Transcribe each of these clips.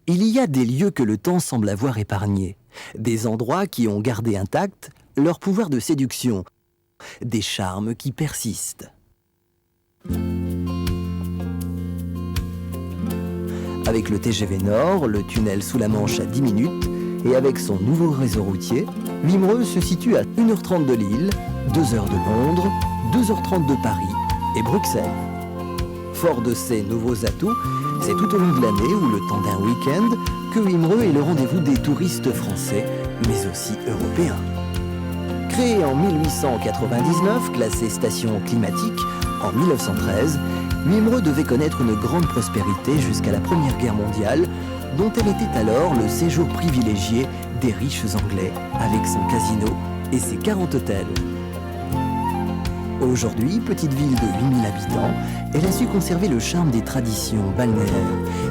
Il y a des lieux que le temps semble avoir épargnés, des endroits qui ont gardé intact leur pouvoir de séduction, des charmes qui persistent. Avec le TGV Nord, le tunnel sous la Manche à 10 minutes, et avec son nouveau réseau routier, Wimereux se situe à 1h30 de Lille, 2h de Londres, 2h30 de Paris et Bruxelles. Fort de ces nouveaux atouts, c'est tout au long de l'année ou le temps d'un week-end que Wimereux est le rendez-vous des touristes français, mais aussi européens. Créé en 1899, classé station climatique en 1913, Wimereux devait connaître une grande prospérité jusqu'à la Première Guerre mondiale, dont elle était alors le séjour privilégié des riches Anglais, avec son casino et ses 40 hôtels. Aujourd'hui, petite ville de 8000 habitants, elle a su conserver le charme des traditions balnéaires,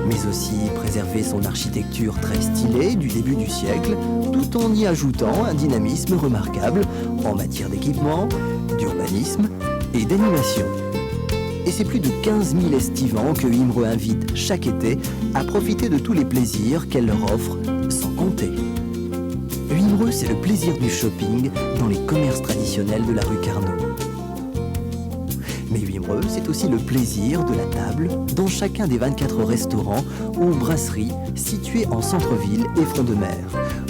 mais aussi préserver son architecture très stylée du début du siècle, tout en y ajoutant un dynamisme remarquable en matière d'équipement, d'urbanisme et d'animation. Et c'est plus de 15 000 estivants que Wimereux invite chaque été à profiter de tous les plaisirs qu'elle leur offre, sans compter. Wimereux, c'est le plaisir du shopping dans les commerces traditionnels de la rue Carnot. Mais Wimereux, c'est aussi le plaisir de la table dans chacun des 24 restaurants ou brasseries situés en centre-ville et front de mer,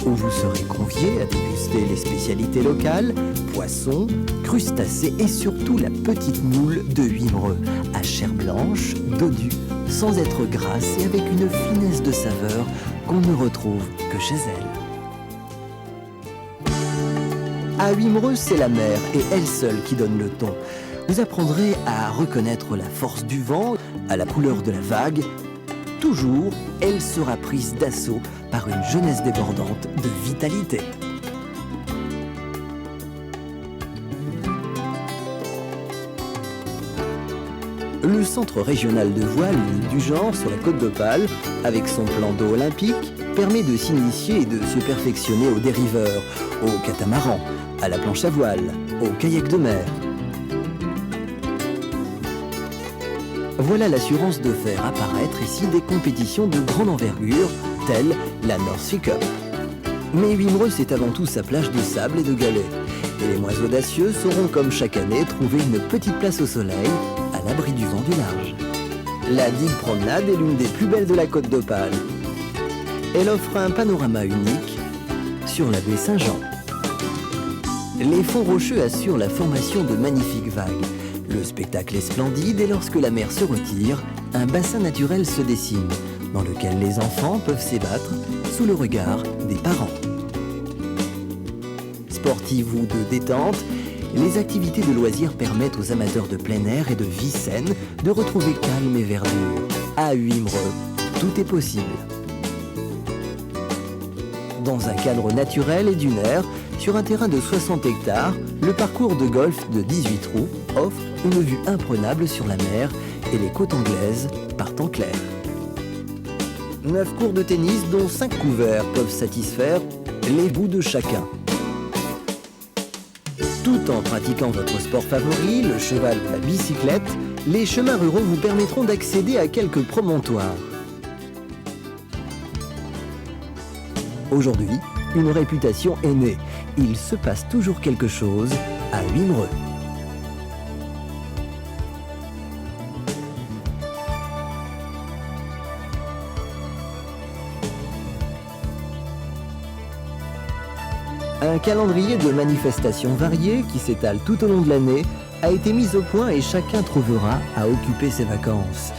où vous serez conviés à déguster les spécialités locales, poissons, crustacés et surtout la petite moule de Wimereux, à chair blanche, dodue, sans être grasse et avec une finesse de saveur qu'on ne retrouve que chez elle. À Wimereux, c'est la mer et elle seule qui donne le ton. Vous apprendrez à reconnaître la force du vent, à la couleur de la vague. Toujours, elle sera prise d'assaut par une jeunesse débordante de vitalité. Le centre régional de voile unique du genre sur la côte d'Opale, avec son plan d'eau olympique, permet de s'initier et de se perfectionner aux dériveurs, aux catamarans, à la planche à voile, au kayak de mer. Voilà l'assurance de faire apparaître ici des compétitions de grande envergure, telles la North Sea Cup. Mais Wimereux, c'est avant tout sa plage de sable et de galets. Et les moins audacieux sauront, comme chaque année, trouver une petite place au soleil, à l'abri du vent du large. La digue promenade est l'une des plus belles de la côte d'Opale. Elle offre un panorama unique sur la baie Saint-Jean. Les fonds rocheux assurent la formation de magnifiques vagues. Le spectacle est splendide et lorsque la mer se retire, un bassin naturel se dessine, dans lequel les enfants peuvent s'ébattre sous le regard des parents. Sportifs ou de détente, les activités de loisirs permettent aux amateurs de plein air et de vie saine de retrouver calme et verdure. À Wimereux, tout est possible. Dans un cadre naturel et dunaire, sur un terrain de 60 hectares, le parcours de golf de 18 trous offre une vue imprenable sur la mer et les côtes anglaises par temps clair. 9 cours de tennis dont 5 couverts peuvent satisfaire les goûts de chacun. Tout en pratiquant votre sport favori, le cheval ou la bicyclette, les chemins ruraux vous permettront d'accéder à quelques promontoires. Aujourd'hui, une réputation est née. Il se passe toujours quelque chose à Wimereux. Un calendrier de manifestations variées qui s'étale tout au long de l'année a été mis au point et chacun trouvera à occuper ses vacances.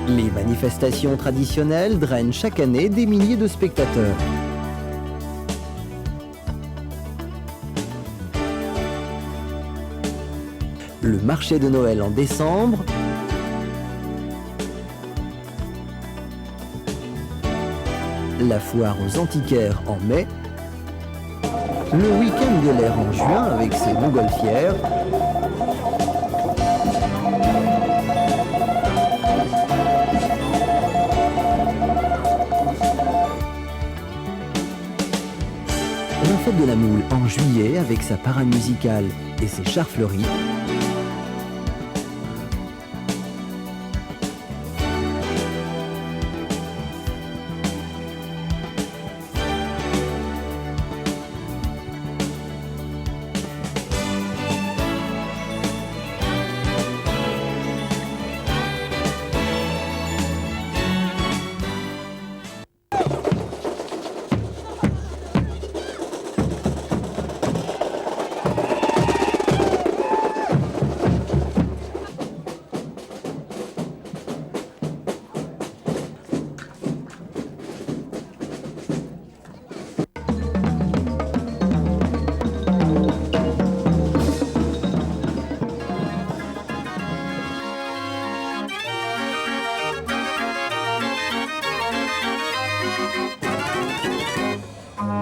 Les manifestations traditionnelles drainent chaque année des milliers de spectateurs. Le marché de Noël en décembre, la foire aux antiquaires en mai, le week-end de l'air en juin avec ses montgolfières, de la Moule en juillet avec sa parade musicale et ses chars fleuris.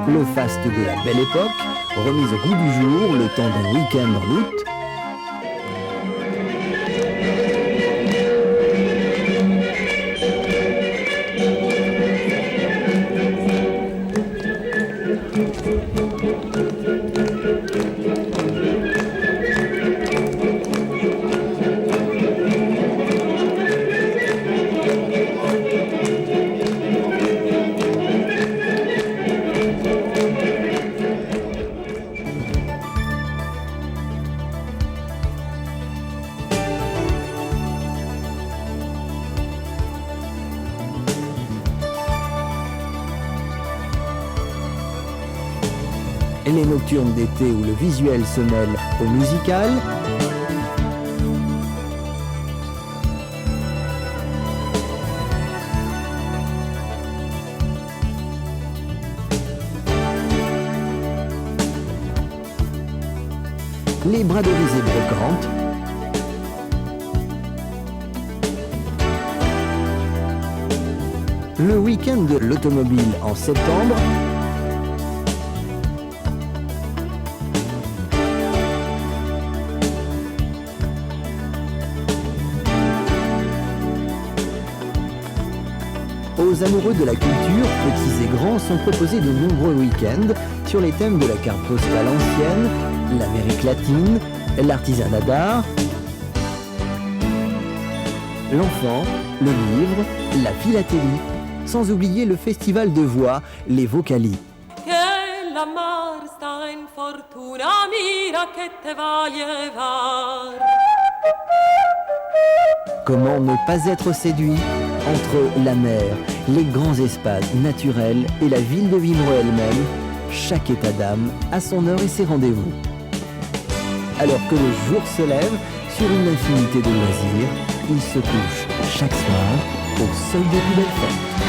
Le faste de la belle époque, remis au goût du jour le temps d'un week-end en août. Les nocturnes d'été où le visuel se mêle au musical. Les braderies et brocantes. Le week-end de l'automobile en septembre. Aux amoureux de la culture, petits et grands sont proposés de nombreux week-ends sur les thèmes de la carte postale ancienne, l'Amérique latine, l'artisanat d'art, l'enfant, le livre, la philatélie, sans oublier le festival de voix, les Vocali. Comment ne pas être séduit entre la mer, les grands espaces naturels et la ville de Wimereux elle-même? Chaque état d'âme a son heure et ses rendez-vous. Alors que le jour se lève sur une infinité de loisirs, il se couche chaque soir au seuil des plus belles fêtes.